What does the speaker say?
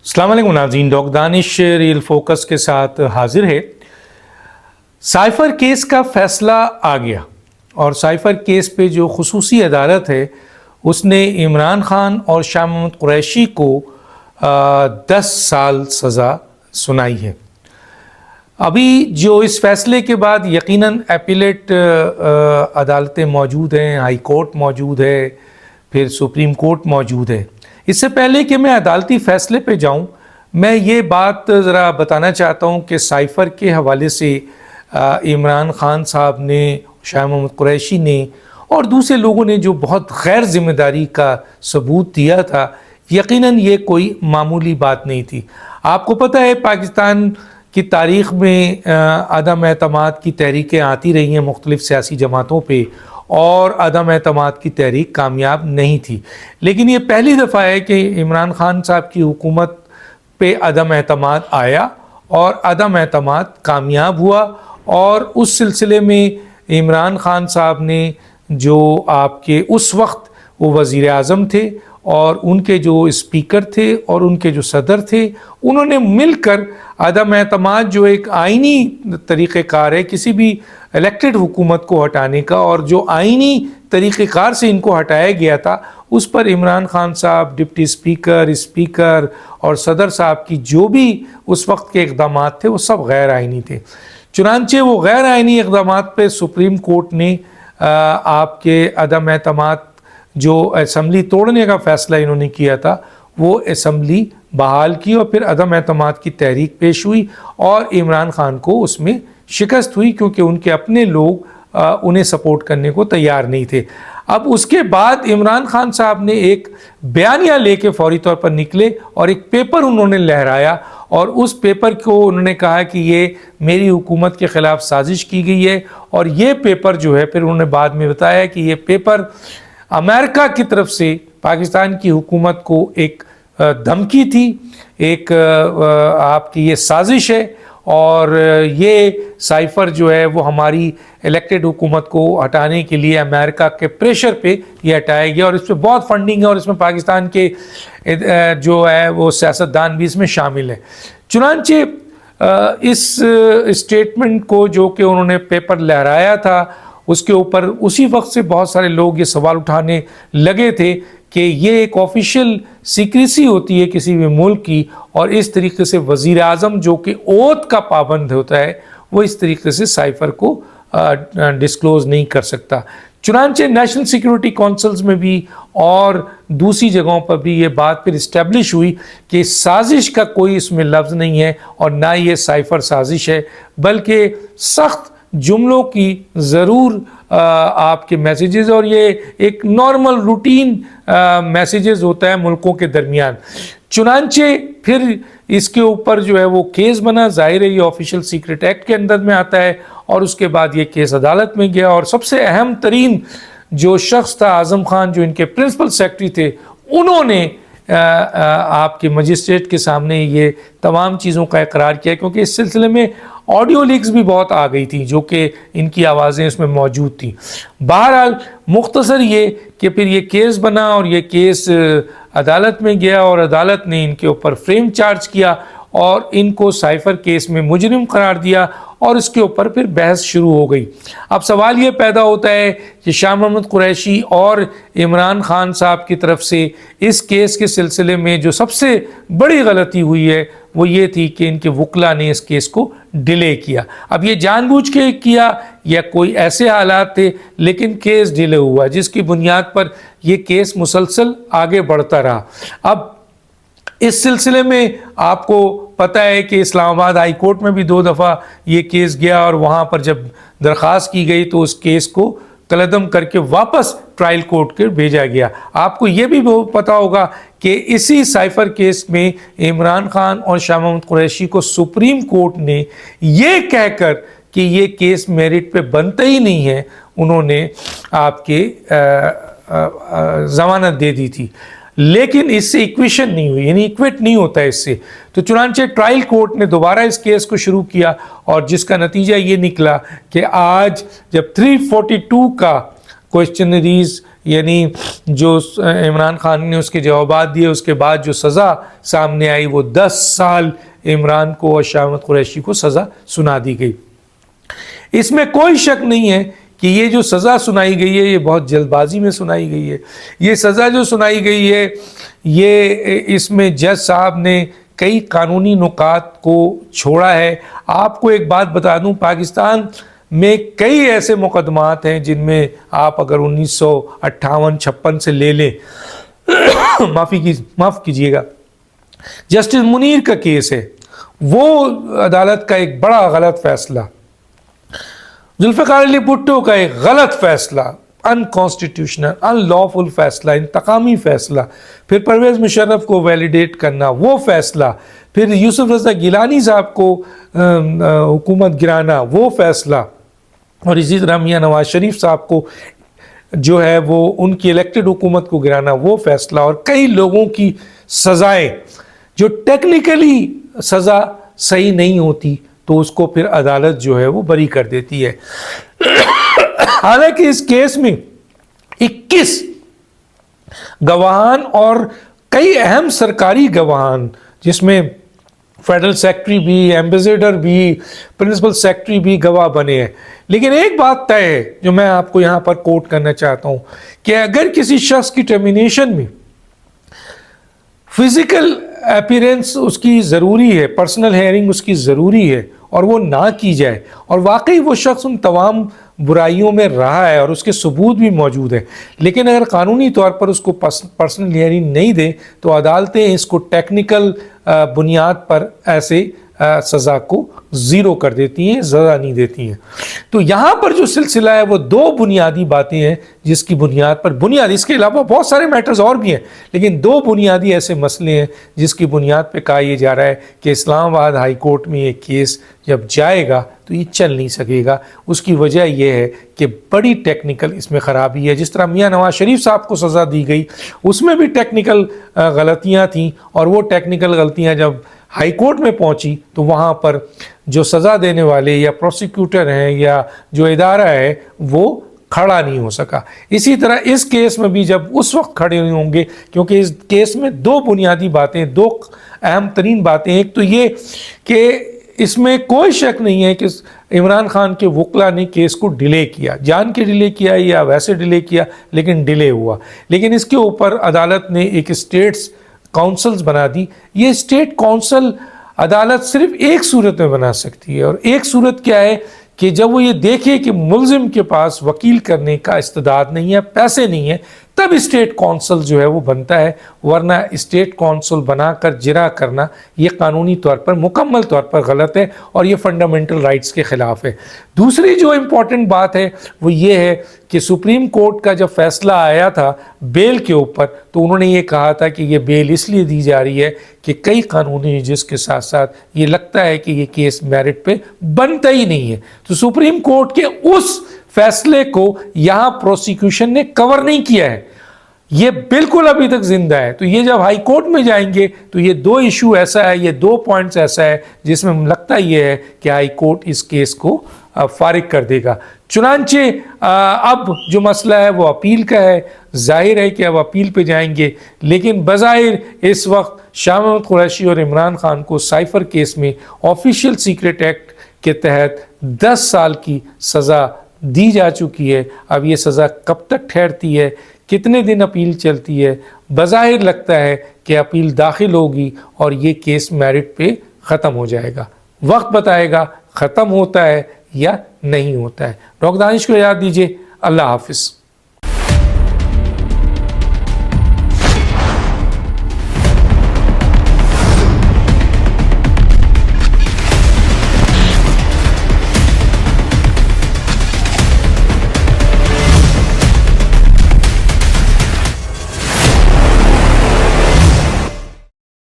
अस्सलाम वालेकुम नाज़रीन, डॉक्टर दानिश रियल फोकस के साथ हाजिर है। साइफ़र केस का फ़ैसला आ गया और साइफ़र केस पे जो खुसूसी अदालत है उसने इमरान ख़ान और शाह महमूद कुरैशी को 10 साल सज़ा सुनाई है। अभी जो इस फ़ैसले के बाद यकीनन एपीलेट अदालतें मौजूद हैं, हाई कोर्ट मौजूद है, फिर सुप्रीम कोर्ट मौजूद है। इससे पहले कि मैं अदालती फ़ैसले पे जाऊं, मैं ये बात ज़रा बताना चाहता हूं कि साइफ़र के हवाले से इमरान ख़ान साहब ने, शाह महमूद कुरैशी ने और दूसरे लोगों ने जो बहुत गैर ज़िम्मेदारी का सबूत दिया था, यकीनन ये कोई मामूली बात नहीं थी। आपको पता है पाकिस्तान की तारीख़ में अदम एतमाद की तहरीकें आती रही हैं मुख्तलिफ़ सियासी जमातों पे और अदम एतमाद की तहरीक कामयाब नहीं थी। लेकिन ये पहली दफ़ा है कि इमरान ख़ान साहब की हुकूमत पे अदम एतमाद आया और अदम एतमाद कामयाब हुआ। और उस सिलसिले में इमरान ख़ान साहब ने जो आपके उस वक्त वो वज़ीर आज़म थे और उनके जो स्पीकर थे और उनके जो सदर थे, उन्होंने मिलकर अदम एतमाद जो एक आइनी तरीक़ेकार है किसी भी इलेक्टेड हुकूमत को हटाने का, और जो आइनी तरीक़ेकार से इनको हटाया गया था, उस पर इमरान ख़ान साहब, डिप्टी स्पीकर, स्पीकर और सदर साहब की जो भी उस वक्त के इक़दाम थे वो सब गैर आइनी थे। चुनांचे वो गैर आइनी इक़दाम पे सुप्रीम कोर्ट ने आपके अदम एतमाद जो असम्बली तोड़ने का फ़ैसला इन्होंने किया था, वो असम्बली बहाल की और फिर अदम एतमाद की तहरीक पेश हुई और इमरान ख़ान को उसमें शिकस्त हुई क्योंकि उनके अपने लोग उन्हें सपोर्ट करने को तैयार नहीं थे। अब उसके बाद इमरान ख़ान साहब ने एक बयानिया लेके फौरी तौर पर निकले और एक पेपर उन्होंने लहराया और उस पेपर को उन्होंने कहा कि ये मेरी हुकूमत के ख़िलाफ़ साजिश की गई है। और ये पेपर जो है, फिर उन्होंने बाद में बताया कि ये पेपर अमेरिका की तरफ से पाकिस्तान की हुकूमत को एक धमकी थी, एक आपकी ये साजिश है और ये साइफ़र जो है वो हमारी इलेक्टेड हुकूमत को हटाने के लिए अमेरिका के प्रेशर पे ये हटाया गया और इस पर बहुत फंडिंग है और इसमें पाकिस्तान के जो है वो सियासतदान भी इसमें शामिल है। चुनांचे इस स्टेटमेंट को जो कि उन्होंने पेपर लहराया था, उसके ऊपर उसी वक्त से बहुत सारे लोग ये सवाल उठाने लगे थे कि ये एक ऑफिशियल सीक्रेसी होती है किसी भी मुल्क की और इस तरीके से वज़ीर आज़म जो कि ओथ का पाबंद होता है वो इस तरीके से साइफ़र को डिस्क्लोज़ नहीं कर सकता। चुनांचे नेशनल सिक्योरिटी काउंसिल्स में भी और दूसरी जगहों पर भी ये बात फिर इस्टेब्लिश हुई कि साजिश का कोई इसमें लफ्ज़ नहीं है और ना ये साइफ़र साजिश है, बल्कि सख्त जुमलों की ज़रूर आपके मैसेजेस और ये एक नॉर्मल रूटीन मैसेजेस होता है मुल्कों के दरमियान। चुनांचे फिर इसके ऊपर जो है वो केस बना, ज़ाहिर है ये ऑफिशियल सीक्रेट एक्ट के अंदर में आता है और उसके बाद ये केस अदालत में गया और सबसे अहम तरीन जो शख्स था आज़म खान, जो इनके प्रिंसिपल सेक्रेटरी थे, उन्होंने आपके मजिस्ट्रेट के सामने ये तमाम चीज़ों का इकरार किया क्योंकि इस सिलसिले में ऑडियो लीक्स भी बहुत आ गई थी जो कि इनकी आवाज़ें इसमें मौजूद थी। बहरहाल मुख्तसर ये कि फिर ये केस बना और ये केस अदालत में गया और अदालत ने इनके ऊपर फ्रेम चार्ज किया और इनको साइफ़र केस में मुजरिम करार दिया और इसके ऊपर फिर बहस शुरू हो गई। अब सवाल ये पैदा होता है कि शाह महमूद कुरैशी और इमरान ख़ान साहब की तरफ से इस केस के सिलसिले में जो सबसे बड़ी गलती हुई है वो ये थी कि इनके वकला ने इस केस को डिले किया। अब ये जानबूझ के किया या कोई ऐसे हालात थे, लेकिन केस डिले हुआ जिसकी बुनियाद पर यह केस मुसलसल आगे बढ़ता रहा। अब इस सिलसिले में आपको पता है कि इस्लामाबाद हाई कोर्ट में भी 2 दफ़ा ये केस गया और वहाँ पर जब दरख्वास्त की गई तो उस केस को कलअदम करके वापस ट्रायल कोर्ट के भेजा गया। आपको ये भी पता होगा कि इसी साइफ़र केस में इमरान ख़ान और शाह महमूद कुरैशी को सुप्रीम कोर्ट ने ये कहकर कि ये केस मेरिट पे बनता ही नहीं है, उन्होंने आपके ज़मानत दे दी थी। लेकिन इससे इक्वेशन नहीं हुई, यानी इक्वेट नहीं होता इससे। तो चुनांचे ट्रायल कोर्ट ने दोबारा इस केस को शुरू किया और जिसका नतीजा ये निकला कि आज जब 342 का क्वेश्चनरीज یعنی جو عمران خان نے اس کے جوابات دیے، اس کے بعد جو سزا سامنے آئی وہ 10 سال عمران کو اور شاہ محمود قریشی کو سزا سنا دی گئی۔ اس میں کوئی شک نہیں ہے کہ یہ جو سزا سنائی گئی ہے یہ بہت جلد بازی میں سنائی گئی ہے۔ یہ سزا جو سنائی گئی ہے یہ اس میں جج صاحب نے کئی قانونی نکات کو چھوڑا ہے۔ آپ کو ایک بات بتا دوں، پاکستان میں کئی ایسے مقدمات ہیں جن میں آپ اگر 1958-56 سے لے لیں معاف کیجیے گا، جسٹس منیر کا کیس ہے، وہ عدالت کا ایک بڑا غلط فیصلہ، ذوالفقار علی بھٹو کا ایک غلط فیصلہ، انکانسٹیٹیوشنل ان لافل فیصلہ، انتقامی فیصلہ، پھر پرویز مشرف کو ویلیڈیٹ کرنا وہ فیصلہ، پھر یوسف رضا گیلانی صاحب کو حکومت گرانا وہ فیصلہ، اور اسی طرح میاں نواز شریف صاحب کو جو ہے وہ ان کی الیکٹڈ حکومت کو گرانا وہ فیصلہ، اور کئی لوگوں کی سزائیں جو ٹیکنیکلی سزا صحیح نہیں ہوتی تو اس کو پھر عدالت جو ہے وہ بری کر دیتی ہے۔ حالانکہ اس کیس میں 21 گواہان اور کئی اہم سرکاری گواہان، جس میں فیڈرل سیکرٹری بھی، ایمبیسیڈر بھی، پرنسپل سیکرٹری بھی گواہ بنے ہیں، لیکن ایک بات طے ہے جو میں آپ کو یہاں پر کوٹ کرنا چاہتا ہوں کہ اگر کسی شخص کی ٹرمینیشن میں فزیکل اپیرنس اس کی ضروری ہے، پرسنل ہیئرنگ اس کی ضروری ہے، اور وہ نہ کی جائے، اور واقعی وہ شخص ان تمام برائیوں میں رہا ہے اور اس کے ثبوت بھی موجود ہیں، لیکن اگر قانونی طور پر اس کو پرسنل ہیئرنگ نہیں دیں تو عدالتیں اس کو ٹیکنیکل بنیاد پر ایسے سزا کو زیرو کر دیتی ہیں، سزا نہیں دیتی ہیں۔ تو یہاں پر جو سلسلہ ہے وہ دو بنیادی باتیں ہیں جس کی بنیاد پر اس کے علاوہ بہت سارے میٹرز اور بھی ہیں، لیکن دو بنیادی ایسے مسئلے ہیں جس کی بنیاد پہ کہا یہ جا رہا ہے کہ اسلام آباد ہائی کورٹ میں یہ کیس جب جائے گا تو یہ چل نہیں سکے گا۔ اس کی وجہ یہ ہے کہ بڑی ٹیکنیکل اس میں خرابی ہے۔ جس طرح میاں نواز شریف صاحب کو سزا دی گئی اس میں بھی ٹیکنیکل غلطیاں تھیں، اور وہ ٹیکنیکل غلطیاں جب ہائی کورٹ میں پہنچی تو وہاں پر جو سزا دینے والے یا پروسیکیوٹر ہیں یا جو ادارہ ہے وہ کھڑا نہیں ہو سکا۔ اسی طرح اس کیس میں بھی جب اس وقت کھڑے نہیں ہوں گے، کیونکہ اس کیس میں دو بنیادی باتیں، دو اہم ترین باتیں، ایک تو یہ کہ اس میں کوئی شک نہیں ہے کہ عمران خان کے وکلا نے کیس کو ڈیلے کیا، جان کے ڈیلے کیا یا ویسے ڈیلے کیا، لیکن ڈیلے ہوا، لیکن اس کے اوپر عدالت نے ایک اسٹیٹس کونسلز بنا دی۔ یہ اسٹیٹ کونسل عدالت صرف ایک صورت میں بنا سکتی ہے، اور ایک صورت کیا ہے کہ جب وہ یہ دیکھے کہ ملزم کے پاس وکیل کرنے کا استعداد نہیں ہے، پیسے نہیں ہے، تب اسٹیٹ کونسل جو ہے وہ بنتا ہے، ورنہ اسٹیٹ کونسل بنا کر جرا کرنا یہ قانونی طور پر مکمل طور پر غلط ہے اور یہ فنڈامنٹل رائٹس کے خلاف ہے۔ دوسری جو امپورٹنٹ بات ہے وہ یہ ہے کہ سپریم کورٹ کا جب فیصلہ آیا تھا بیل کے اوپر تو انہوں نے یہ کہا تھا کہ یہ بیل اس لیے دی جا رہی ہے کہ کئی قانونی جس کے ساتھ ساتھ یہ لگتا ہے کہ یہ کیس میرٹ پہ بنتا ہی نہیں ہے، تو سپریم کورٹ کے اس فیصلے کو یہاں پروسیکیوشن نے کور نہیں کیا ہے، یہ بالکل ابھی تک زندہ ہے۔ تو یہ جب ہائی کورٹ میں جائیں گے تو یہ دو ایشو ایسا ہے، یہ دو پوائنٹس ایسا ہے جس میں لگتا یہ ہے کہ ہائی کورٹ اس کیس کو فارغ کر دے گا۔ چنانچہ اب جو مسئلہ ہے وہ اپیل کا ہے، ظاہر ہے کہ اب اپیل پہ جائیں گے، لیکن بظاہر اس وقت شاہ محمود قریشی اور عمران خان کو سائفر کیس میں آفیشیل سیکرٹ ایکٹ کے تحت 10 سال کی سزا دی جا چکی ہے۔ اب یہ سزا کب تک ٹھہرتی ہے، کتنے دن اپیل چلتی ہے، بظاہر لگتا ہے کہ اپیل داخل ہوگی اور یہ کیس میرٹ پہ ختم ہو جائے گا۔ وقت بتائے گا ختم ہوتا ہے یا نہیں ہوتا ہے۔ ڈاکٹر دانش کو یاد دیجیے۔ اللہ حافظ۔